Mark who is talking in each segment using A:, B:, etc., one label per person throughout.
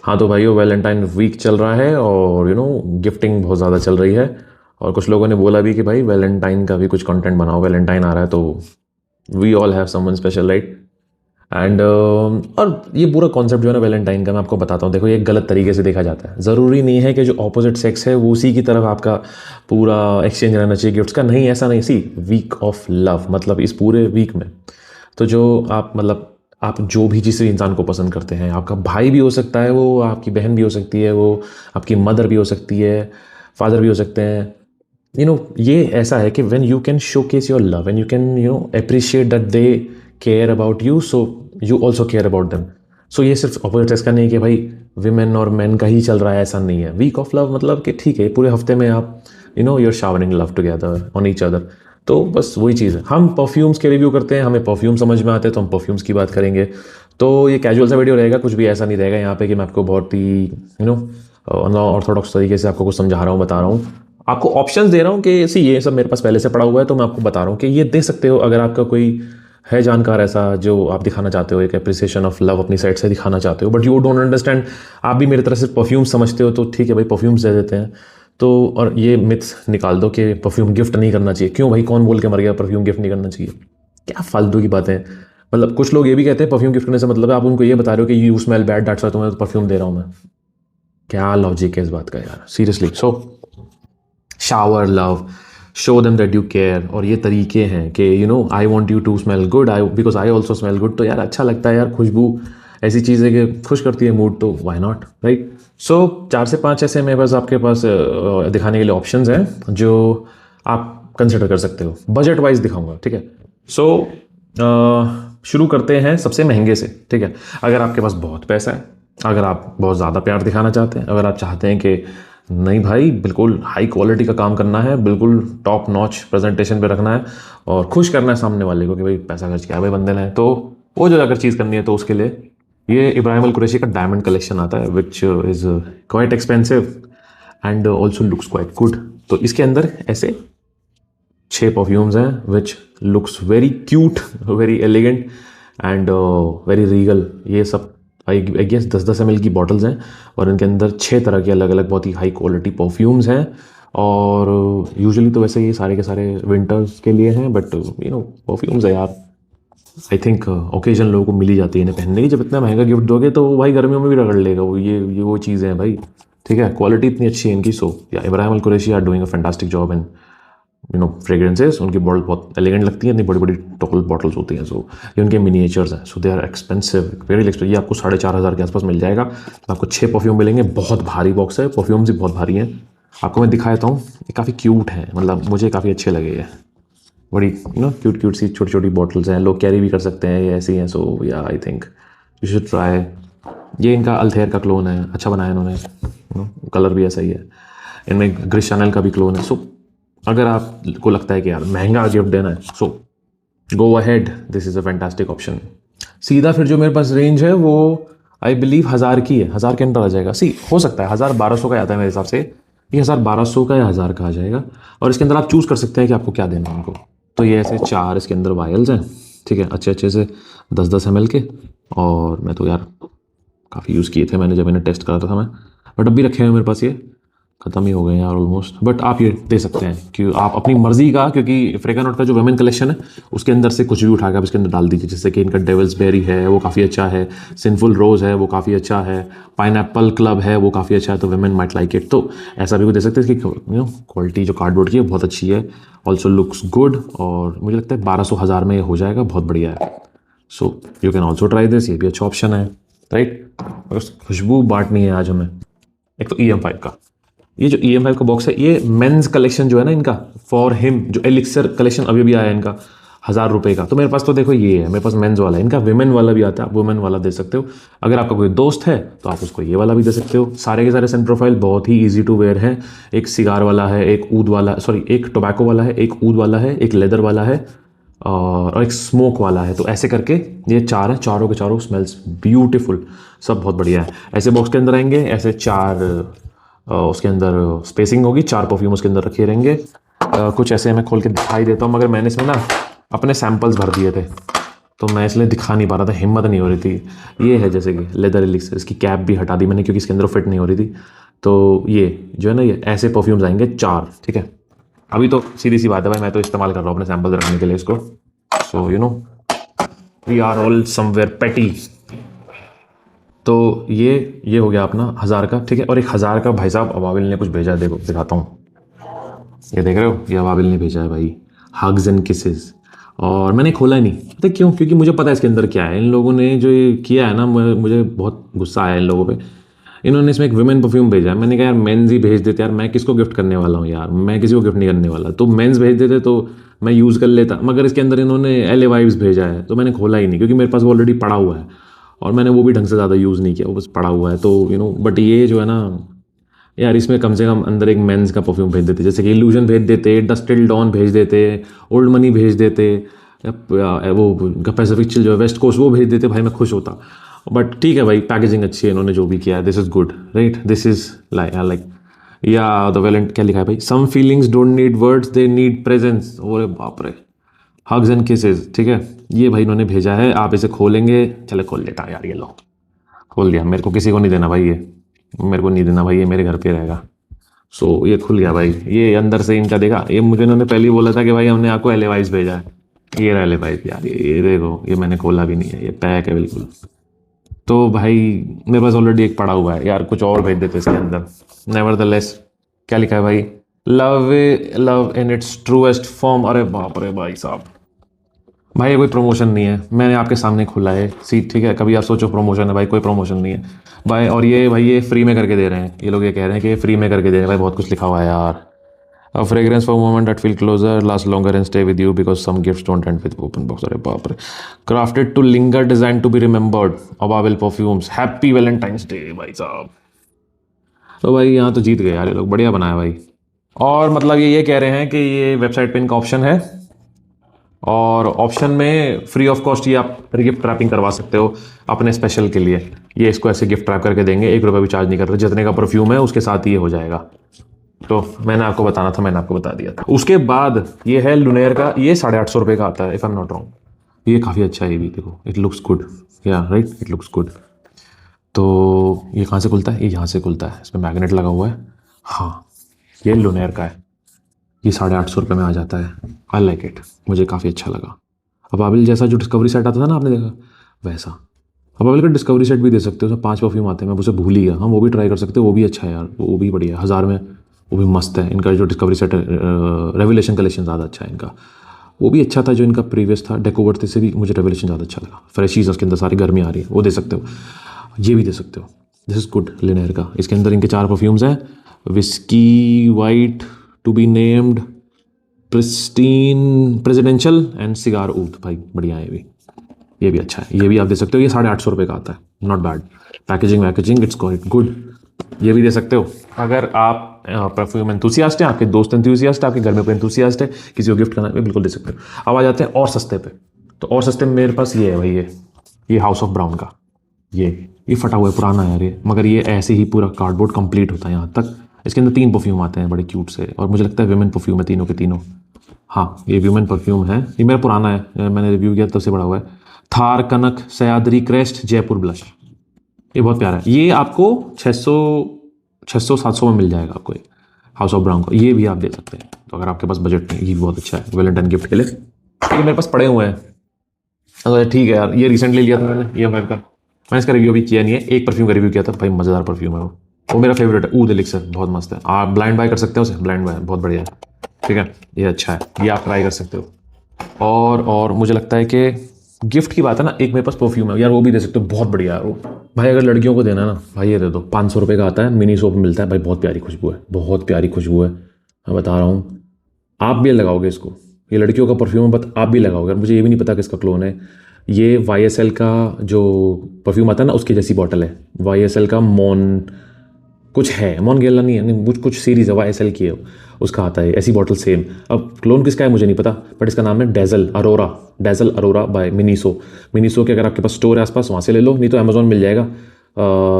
A: हाँ तो भाइयों, वैलेंटाइन वीक चल रहा है और गिफ्टिंग बहुत ज़्यादा चल रही है। और कुछ लोगों ने बोला भी कि भाई वैलेंटाइन का भी कुछ कंटेंट बनाओ, वैलेंटाइन आ रहा है तो we all have someone special, right. And और ये पूरा कॉन्सेप्ट जो है ना वैलेंटाइन का, मैं आपको बताता हूँ। देखो, ये गलत तरीके से देखा जाता है। ज़रूरी नहीं है कि जो ऑपोजिट सेक्स है वो उसी की तरफ आपका पूरा एक्सचेंज रहना चाहिए गिफ्ट्स का। नहीं, ऐसा नहीं। सी, वीक ऑफ लव मतलब इस पूरे वीक में तो जो आप मतलब आप जो भी जिस इंसान को पसंद करते हैं, आपका भाई भी हो सकता है, वो आपकी बहन भी हो सकती है, वो आपकी मदर भी हो सकती है, फादर भी हो सकते हैं। ये ऐसा है कि when you can showcase your love, when you can appreciate that they care about you, so you also care about them. So ये सिर्फ अपोजिट सेक्स का नहीं कि भाई विमेन और मैन का ही चल रहा है, ऐसा नहीं है। वीक ऑफ लव मतलब कि ठीक है, पूरे हफ्ते में आप you're showering love together on each other. तो बस वही चीज़ है। हम परफ्यूम्स के रिव्यू करते हैं, हमें परफ्यूम समझ में आते हैं तो हम परफ्यूम्स की बात करेंगे। तो ये कैजुअल सा वीडियो रहेगा, कुछ भी ऐसा नहीं रहेगा यहाँ पे कि मैं आपको बहुत ही ऑर्थोडॉक्स तरीके से आपको कुछ समझा रहा हूँ, बता रहा हूँ। आपको ऑप्शंस दे रहा हूँ कि ऐसी ये सब मेरे पास पहले से पड़ा हुआ है, तो मैं आपको बता रहा हूँ कि ये दे सकते हो। अगर आपका कोई है जानकार ऐसा जो आप दिखाना चाहते हो, एक एप्रिसिएशन ऑफ लव अपनी साइड से दिखाना चाहते हो, बट यू डोंट अंडरस्टैंड, आप भी मेरी तरह से परफ्यूम समझते हो, तो ठीक है भाई, परफ्यूम्स दे देते हैं। तो और ये मिथ्स निकाल दो कि परफ्यूम गिफ्ट नहीं करना चाहिए। क्यों भाई, कौन बोल के मर गया परफ्यूम गिफ्ट नहीं करना चाहिए? क्या फालतू की बातें हैं। मतलब कुछ लोग ये भी कहते हैं परफ्यूम गिफ्ट करने से मतलब है आप उनको ये बता रहे हो कि you smell bad, that's why तुम्हें परफ्यूम दे रहा हूँ मैं। क्या लॉजिक है इस बात का यार, seriously. So shower love, show them that you care. और ये तरीके हैं कि I want you to smell good, I because I also smell good. तो यार अच्छा लगता है यार, खुशबू ऐसी चीज़ है कि खुश करती है मूड, तो वाई नॉट, राइट। सो 4 से 5 ऐसे मेरे पास आपके पास दिखाने के लिए ऑप्शंस हैं जो आप कंसिडर कर सकते हो। बजट वाइज दिखाऊंगा, ठीक है। सो शुरू करते हैं सबसे महंगे से, ठीक है। अगर आपके पास बहुत पैसा है, अगर आप बहुत ज़्यादा प्यार दिखाना चाहते हैं, अगर आप चाहते हैं कि नहीं भाई बिल्कुल हाई क्वालिटी का काम करना है, बिल्कुल टॉप नॉच प्रेजेंटेशन पे रखना है और खुश करना है सामने वाले को कि भाई पैसा खर्च किया भाई बंदे ने, तो वो जो अगर चीज़ करनी है तो उसके लिए ये इब्राहिम अल कुरैशी का डायमंड कलेक्शन आता है, which is quite expensive and also looks quite good. तो इसके अंदर ऐसे 6 परफ्यूम्स हैं which looks very cute, very elegant and very Regal. ये सब आई गेस 10-10 ml की बॉटल्स हैं और इनके अंदर 6 तरह के अलग अलग बहुत ही हाई क्वालिटी परफ्यूम्स हैं। और यूजुअली तो वैसे ये सारे के सारे विंटर्स के लिए हैं, बट परफ्यूम्स है यार, आई थिंक ओकेजन लोगों को मिल ही जाती है इन्हें पहनने की। जब इतना महंगा गिफ्ट दोगे तो भाई गर्मियों में भी रगड़ लेगा वो, ये वो चीज़ें हैं भाई, ठीक है। क्वालिटी इतनी अच्छी है इनकी। So yeah Ibrahim Al Qurashi are doing a fantastic job in fragrances. उनकी बॉटल बहुत एलिगेंट लगती है, इतनी बड़ी बड़ी टॉल बॉटल्स होती हैं। सो ये उनके मिनिएचर्स हैं, so they are expensive, very expensive. ये आपको 4,500 के आसपास मिल जाएगा। आपको 6 परफ्यूम मिलेंगे, बहुत भारी बॉक्स है, परफ्यूम्स भी बहुत भारी हैं। आपको मैं दिखा देता हूँ, ये काफ़ी क्यूट है, मतलब मुझे काफ़ी अच्छे लगे ये। बड़ी क्यूट क्यूट सी छोटी छोटी बॉटल्स हैं, लोग कैरी भी कर सकते हैं, ये ऐसी हैं। सो या I think you should try. ये इनका अल्थेयर का क्लोन है, अच्छा बनाया इन्होंने, कलर भी ऐसा ही है। इनमें ग्रिश चैनल का भी क्लोन है। सो अगर आपको लगता है कि यार महंगा गिफ्ट देना है, so go ahead, this is a fantastic option. सीधा फिर जो मेरे पास रेंज है वो आई बिलीव 1000 की है, 1000 के अंदर आ जाएगा। सी हो सकता है 1000-1200 का आता है मेरे हिसाब से, ये 1000-1200 का या 1000 का आ जाएगा। और इसके अंदर आप चूज़ कर सकते हैं कि आपको क्या देना है उनको। तो ये ऐसे 4 इसके अंदर वायल्स हैं, ठीक है, अच्छे अच्छे से 10-10 ml के। और मैं तो यार काफ़ी यूज़ किए थे मैंने जब इन्हें टेस्ट करा था मैं, बट अब भी रखे हुए मेरे पास, ये ख़त्म ही हो गए यार ऑलमोस्ट। बट आप ये दे सकते हैं कि आप अपनी मर्जी का, क्योंकि फ्रेगनॉट का जो वुमेन कलेक्शन है उसके अंदर से कुछ भी उठा के आप इसके अंदर डाल दीजिए। जैसे कि इनका डेविल्स बेरी है, वो काफ़ी अच्छा है। सिंफुल रोज़ है, वो काफ़ी अच्छा है। पाइनएप्पल क्लब है, वो काफ़ी अच्छा है, तो वुमेन माइट लाइक इट। तो ऐसा भी वो दे सकते हैं। इसकी क्वालिटी जो कार्डबोर्ड की है बहुत अच्छी है, ऑल्सो लुक्स गुड। और मुझे लगता है 1200-1000 में ये हो जाएगा, बहुत बढ़िया है। So you can also try this, ये भी अच्छा ऑप्शन है, राइट। खुशबू बांटनी है आज हमें। एक तो EM5 का, ये जो EM5 का बॉक्स है, ये मेंस कलेक्शन जो है ना इनका, फॉर हिम, जो एलिक्सर कलेक्शन अभी भी आया है इनका 1000 रुपये का। तो मेरे पास तो देखो ये है, मेरे पास मेंस वाला है, इनका विमेन वाला भी आता है, आप वुमेन वाला दे सकते हो। अगर आपका कोई दोस्त है तो आप उसको ये वाला भी दे सकते हो। सारे के सारे सेंट प्रोफाइल बहुत ही ईजी टू वेयर है। एक सिगार वाला है, एक ऊद वाला, सॉरी एक टोबैको वाला है, एक ऊद वाला है, एक लेदर वाला है और एक स्मोक वाला है। तो ऐसे करके ये 4 हैं, चारों के चारों स्मेल्स ब्यूटीफुल, सब बहुत बढ़िया है। ऐसे बॉक्स के अंदर आएंगे, ऐसे 4 उसके अंदर स्पेसिंग होगी, 4 परफ्यूम उसके अंदर रखे रहेंगे। कुछ ऐसे मैं खोल के दिखाई देता हूँ, मगर मैंने इसमें ना अपने सैम्पल्स भर दिए थे। तो मैं इसलिए दिखा नहीं पा रहा था, हिम्मत नहीं हो रही थी। ये है जैसे कि लेदर एलिक्सर, इसकी कैप भी हटा दी मैंने क्योंकि इसके अंदर फिट नहीं हो रही थी। तो ये जो है ना, ये ऐसे परफ्यूम्स आएंगे 4, ठीक है। अभी तो सीधी सी बात है भाई, मैं तो इस्तेमाल कर रहा हूँ अपने सैंपल रखने के लिए इसको। So you know we are all somewhere petty. तो ये हो गया अपना 1000 का, ठीक है। और एक 1000 का भाई साहब अबाबिल ने कुछ भेजा है, देखो दिखाता हूँ। ये देख रहे हो, ये अबाबिल ने भेजा है भाई, हग्स एंड किसेस। और मैंने खोला नहीं, पता क्यों? क्योंकि मुझे पता है इसके अंदर क्या है। इन लोगों ने जो ये किया है ना, मुझे बहुत गुस्सा आया इन लोगों पे। इन्होंने इसमें एक वुमेन परफ्यूम भेजा है। मैंने कहा यार मेंस ही भेज देते यार, मैं किसको गिफ्ट करने वाला हूँ यार, मैं किसी को गिफ्ट नहीं करने वाला। तो मेंस भेज देते तो मैं यूज़ कर लेता, मगर इसके अंदर इन्होंने एले वाइब्स भेजा है, तो मैंने खोला ही नहीं क्योंकि मेरे पास वो ऑलरेडी पड़ा हुआ है और मैंने वो भी ढंग से ज़्यादा यूज़ नहीं किया, वो बस पड़ा हुआ है। तो बट ये जो है ना यार, इसमें कम से कम अंदर एक मेंस का परफ्यूम भेज देते, जैसे कि इल्यूजन भेज देते, डस्ट टिल डॉन भेज देते, ओल्ड मनी भेज देते, वो पैसिफिक चिल जो है वेस्ट कोस्ट वो भेज देते, भाई मैं खुश होता। बट ठीक है भाई, पैकेजिंग अच्छी है, इन्होंने जो भी किया है this is good, right? This is like yeah the Valentine क्या लिखा है भाई, some feelings don't need words, they need presence. ओरे बाप रे, हग्स एंड किसेस, ठीक है। ये भाई इन्होंने भेजा है, आप इसे खोलेंगे। चले खोल लेता है यार, ये लो खोल दिया। मेरे को किसी को नहीं देना भाई, ये मेरे को नहीं देना भाई, ये मेरे घर पे रहेगा। सो ये खुल गया भाई। ये अंदर से इनका देखा, ये मुझे इन्होंने पहले ही बोला था कि भाई हमने आपको एलेवाइस भेजा है। ये रहा एलेवाइस यार, ये देखो, ये मैंने खोला भी नहीं है, ये पैक है बिल्कुल। तो भाई मेरे पास ऑलरेडी एक पड़ा हुआ है यार, कुछ और भेज देते इसके अंदर। नेवरदलेस क्या लिखा है भाई, love love in its truest form. अरे बाप रे भाई साहब, भाई ये कोई प्रमोशन नहीं है, मैंने आपके सामने खोला है सीट, ठीक है। कभी आप सोचो प्रमोशन है, भाई कोई प्रमोशन नहीं है भाई। और ये भाई ये फ्री में करके दे रहे हैं, ये लोग ये कह रहे हैं कि ये फ्री में करके दे रहे हैं भाई, बहुत कुछ लिखा हुआ है यार। A fragrance for moment that feel closer, last longer and stay with you because some gifts don't end with open box. अरे बाप रे, crafted to linger, design to be remembered, Ababil perfumes, happy valentine's day भाई साहब। तो भाई यहाँ तो जीत गए यार ये लोग, बढ़िया बनाया भाई। और मतलब ये कह रहे हैं कि ये वेबसाइट पे इनका ऑप्शन है, और ऑप्शन में फ्री ऑफ कॉस्ट ये आप गिफ्ट रैपिंग करवा सकते हो अपने स्पेशल के लिए। ये इसको ऐसे गिफ्ट रैप करके देंगे, 1 रुपये भी चार्ज नहीं कर रहे, जितने का परफ्यूम है उसके साथ ही ये हो जाएगा। तो मैंने आपको बताना था, मैंने आपको बता दिया था। उसके बाद ये है लुनेर का, ये 850 रुपये का आता है if I am not wrong. ये काफ़ी अच्छा है, ये भी देखो, इट लुक्स गुड, या राइट, इट लुक्स गुड। तो ये कहाँ से खुलता है? ये यहाँ से खुलता है, इसमें मैग्नेट लगा हुआ है। हाँ, ये लुनेर का है, ये 850 रुपये में आ जाता है। आई लाइक इट, मुझे काफ़ी अच्छा लगा। अबाबिल जैसा जो डिस्कवरी सेट आता था ना, आपने देखा वैसा। अबाबिल का डिस्कवरी सेट भी दे सकते हो, उसमें 5 परफ्यूम आते हैं, मैं उसे भूल ही गया। हम वो भी ट्राई कर सकते हो, वो भी अच्छा है यार, वो भी बढ़िया है, 1000 में वो भी मस्त है। इनका जो डिस्कवरी सेट है, रेवलेशन कलेक्शन ज़्यादा अच्छा है इनका, वो भी अच्छा था जो इनका प्रीवियस था डेकोवर्थ से भी, मुझे रेवलेशन ज़्यादा अच्छा लगा। फ्रेशीज उसके अंदर सारी गर्मी आ रही है, वो दे सकते हो, ये भी दे सकते हो। दिस इज़ गुड लिनेयर का। इसके अंदर इनके 4 परफ्यूम्स हैं, whisky white to be named, pristine presidential and cigar oud. भाई बढ़िया है ये भी अच्छा है, ये भी आप दे सकते हो। ये 850 रुपये का आता है, not bad. Packaging it's quite good, ये भी दे सकते हो। अगर आप परफ्यूम एंथुसियास्ट हैं, आपके दोस्त एंथुसियास्ट है, आपके घर में कोई एंथुसियास्ट है, किसी को गिफ्ट करना है, बिल्कुल दे सकते हो। अब आ जाते हैं और सस्ते पे। तो और सस्ते में मेरे पास ये है भाई, ये हाउस ऑफ ब्राउन का, ये फटा हुआ है, पुराना है यार ये, मगर ये ऐसे ही पूरा कार्डबोर्ड कंप्लीट होता है यहाँ तक। इसके अंदर 3 परफ्यूम आते हैं, बड़े क्यूट से, और मुझे लगता है विमेन परफ्यूम है तीनों के तीनों। हाँ, ये विमेन परफ्यूम है, ये मेरा पुराना है, मैंने रिव्यू किया तब से बड़ा हुआ है। थार कनक सयाद्री क्रेस्ट जयपुर ब्लश, ये बहुत प्यारा है। ये आपको 600-700 में मिल जाएगा आपको, एक हाउस ऑफ ब्राउन का, ये भी आप दे सकते हैं। तो अगर आपके पास बजट में, ये भी बहुत अच्छा है वैलेंटाइन गिफ्ट के लिए। ये मेरे पास पड़े हुए हैं, तो ठीक है यार, ये रिसेंटली लिया था मैंने, ये फाइव का। मैंने इसका रिव्यू अभी किया नहीं है, एक परफ्यूम का रिव्यू किया था भाई, मज़ेदार परफ्यूम है वो मेरा फेवरेट है, ऊद एलिक्सर, बहुत मस्त है। आप ब्लाइंड बाय कर सकते हो उसे, ब्लाइंड बाय बहुत बढ़िया है, ठीक है, ये अच्छा है, ये आप ट्राई कर सकते हो। और मुझे लगता है कि गिफ्ट की बात है ना, एक मेरे पास परफ्यूम है यार, वो भी दे सकते हो, बहुत बढ़िया है वो भाई। अगर लड़कियों को देना ना भाई, ये दे दो, 500 रुपये का आता है, मिनी सोप मिलता है भाई, बहुत प्यारी खुशबू है, बहुत प्यारी खुशबू है, मैं बता रहा हूँ। आप भी लगाओगे इसको, ये लड़कियों का परफ्यूम है, बट आप भी लगाओगे। मुझे ये भी नहीं पता किसका क्लोन है। ये YSL का जो परफ्यूम आता है ना, उसकी जैसी बॉटल है, YSL का मॉन कुछ है, मॉन गेला नहीं है, नहीं कुछ सीरीज़ है YSL की है, उसका आता है ऐसी बॉटल सेम। अब क्लोन किसका है मुझे नहीं पता, बट इसका नाम है dazzle Aurora by Miniso. Miniso के अगर आपके पास स्टोर है आसपास, वहाँ से ले लो, नहीं तो अमेजोन मिल जाएगा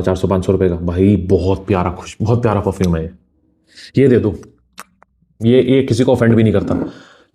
A: 400-500 रुपये का। भाई बहुत प्यारा परफ्यूम है ये दे दो, ये किसी को ऑफेंड भी नहीं करता।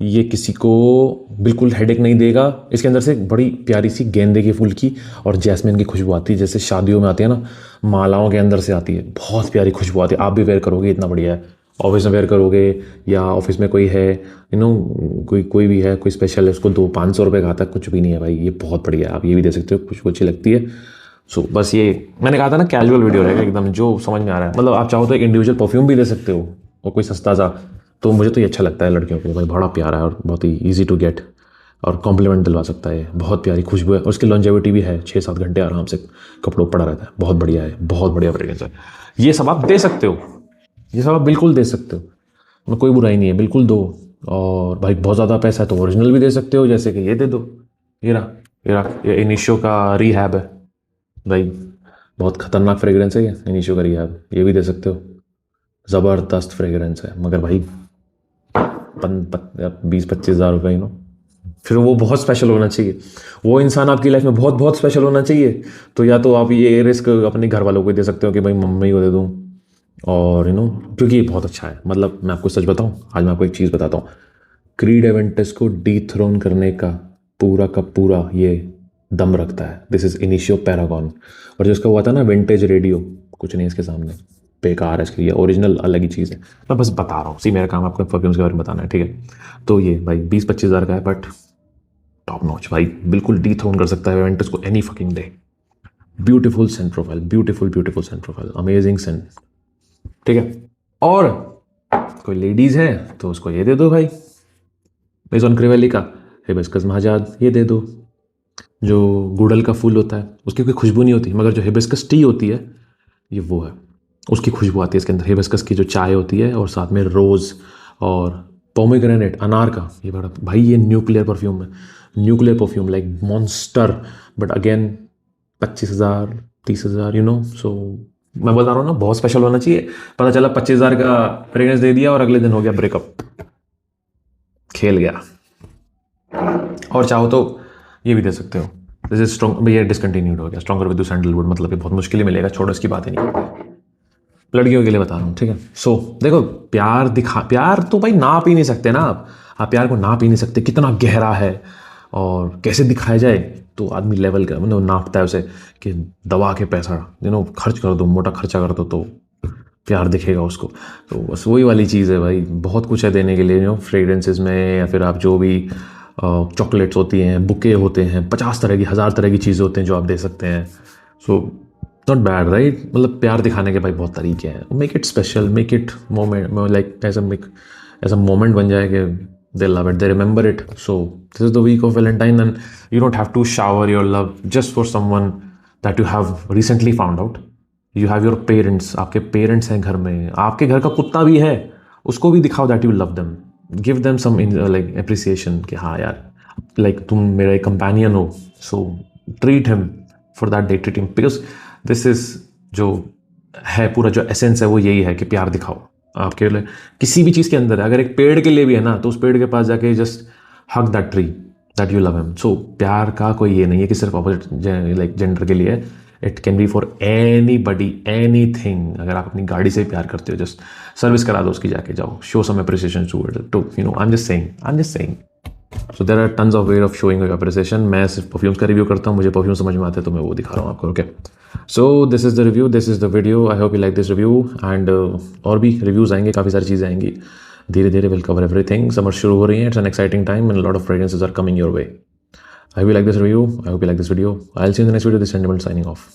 A: ये किसी को बिल्कुल हेडेक नहीं देगा। इसके अंदर से एक बड़ी प्यारी सी गेंदे के फूल की और जैस्मिन की खुशबू आती है, जैसे शादियों में आती है ना, मालाओं के अंदर से आती है, बहुत प्यारी खुशबू आती है। आप भी वेयर करोगे, इतना बढ़िया है। ऑफिस में वेयर करोगे, या ऑफिस में कोई है कोई भी है, कोई स्पेशल है, उसको 500 रुपये का आता है, कुछ भी नहीं है भाई, ये बहुत बढ़िया है। आप ये भी दे सकते हो, खुशबू अच्छी लगती है। सो बस ये मैंने कहा था ना, कैजुअल वीडियो रहेगा एकदम, जो समझ में आ रहा है। मतलब आप चाहो तो एक इंडिविजुअल परफ्यूम भी दे सकते हो, और कोई सस्ता सा। तो मुझे तो ये अच्छा लगता है लड़कियों के लिए भाई, बड़ा प्यारा है और बहुत ही ईजी टू गेट, और कॉम्प्लीमेंट दिलवा सकता है। बहुत प्यारी खुशबू है, और उसकी लॉन्जेविटी भी है, 6-7 घंटे आराम से कपड़ों पड़ा रहता है। बहुत बढ़िया है, बहुत बढ़िया फ्रेग्रेंस है। ये सब आप दे सकते हो, ये सब आप बिल्कुल दे सकते हो, मैं कोई बुराई नहीं है, बिल्कुल दो। और भाई बहुत ज़्यादा पैसा है तो ओरिजिनल भी दे सकते हो, जैसे कि ये दे दो, ये रहा, ये इनिशियो का रिहैब है भाई, बहुत खतरनाक फ्रेग्रेंस है ये इनिशियो का रिहैब, ये भी दे सकते हो। ज़बरदस्त फ्रेग्रेंस है, मगर भाई 20-25 हज़ार रुपये फिर वो बहुत स्पेशल होना चाहिए, वो इंसान आपकी लाइफ में बहुत बहुत स्पेशल होना चाहिए। तो या तो आप ये रिस्क अपने घर वालों को दे सकते हो कि भाई मम्मी को दे दूँ, और क्योंकि ये बहुत अच्छा है। मतलब मैं आपको सच बताऊं, आज मैं आपको एक चीज़ बताता हूँ, क्रीड एवेंटस को डीथ्रोन करने का पूरा ये दम रखता है, दिस इज इनिशियो पैरागॉन। और जो उसका हुआ था ना विंटेज रेडियो, कुछ नहीं इसके सामने, बेकार है इसके लिए, ओरिजिनल अलग ही चीज़ है। मैं बस बता रहा हूँ, सी मेरा काम आपको परफ्यूम्स के बारे में बताना है, ठीक है। तो ये भाई 20-25 हज़ार का है, बट टॉप नॉच भाई, बिल्कुल डीथ्रोन कर सकता है एवेंटस को any fucking day. Beautiful scent profile, beautiful scent profile, amazing scent, ठीक है। और कोई लेडीज़ है तो उसको ये दे दो भाई, मेजॉन क्रिवेली का हिबिस्कस महाजाद, ये दे दो। जो गुड़हल का फूल होता है उसकी कोई खुशबू नहीं होती, मगर जो हिबिस्कस टी होती है ये वो है, उसकी खुशबू आती है इसके अंदर। हिबिस्कस की जो चाय होती है, और साथ में रोज़ और पोमेग्रेनेट, अनार का, ये बड़ा भाई, ये न्यूक्लियर परफ्यूम है, nuclear perfume like monster. But again 25,000 30,000, सो मैं बता रहा हूँ ना, बहुत स्पेशल होना चाहिए। पता चला 25,000 का फ्रेग्रेंस दे दिया और अगले दिन हो गया ब्रेकअप, खेल गया। और चाहो तो ये भी दे सकते हो, दिस इज स्ट्रॉन्ग, ये डिसकंटिन्यूड हो गया, स्ट्रॉन्गर विद सैंडलवुड, मतलब ये बहुत मुश्किल ही मिलेगा, छोड़ो इसकी बात ही नहीं, लड़कियों के लिए बता रहा हूँ, ठीक है। सो देखो, प्यार तो भाई नाप ही नहीं सकते ना आप प्यार को नाप ही नहीं सकते, कितना गहरा है और कैसे दिखाया जाए। तो आदमी लेवल का मतलब नापता है उसे, कि दवा के पैसा खर्च कर दो, मोटा खर्चा कर दो तो प्यार दिखेगा उसको। तो बस वही वाली चीज़ है भाई, बहुत कुछ है देने के लिए फ्रेग्रेंसेस में, या फिर आप जो भी चॉकलेट्स होती हैं, बुके होते हैं, 50 तरह की, 1000 तरह की चीज़ें होते हैं जो आप दे सकते हैं। सो नॉट बैड राइट, मतलब प्यार दिखाने के भाई बहुत तरीके हैं। Make it special, make it moment, like ऐसा मोमेंट बन जाए कि they love it, they remember it. So this is the week of Valentine, and you don't have to shower your love just for someone that you have recently found out. You have your parents, आपके parents हैं घर में, आपके घर का कुत्ता भी है, उसको भी दिखाओ that you love them. Give them some like appreciation कि हाँ यार, like तुम मेरा एक कंपेनियन हो, so treat him for that day, treat him, because this is जो है पूरा जो एसेंस है वो यही है कि प्यार दिखाओ आपके लिए। किसी भी चीज़ के अंदर है, अगर एक पेड़ के लिए भी है ना, तो उस पेड़ के पास जाके just hug that tree that you love him. So प्यार का कोई ये नहीं है कि सिर्फ अपोजिट लाइक जेंडर के लिए, it can be for any buddy any thing. अगर आप अपनी गाड़ी से प्यार करते हो, जस्ट सर्विस करा दो उसकी, जाके जाओ, show some appreciation to I am just saying. So there are tons of way of showing your appreciation. मैं सिर्फ परफ्यूम्स का रिव्यू करता हूँ, मुझे परफ्यूम समझ में आते हैं तो मैं वो दिखा रहा हूँ आपको, okay. So this is the review, this is the video, I hope you like this review, and और भी रिव्यूज़ आएंगे, काफ़ी सारी चीज़ें आएंगी धीरे धीरे, विल कवर एवरीथिंग। समर शुरू हो रही है, it's an exciting time and lot of fragrances are coming your way. I hope you like this review, I hope you like this video, I will see you in the next video, this sentiment signing of.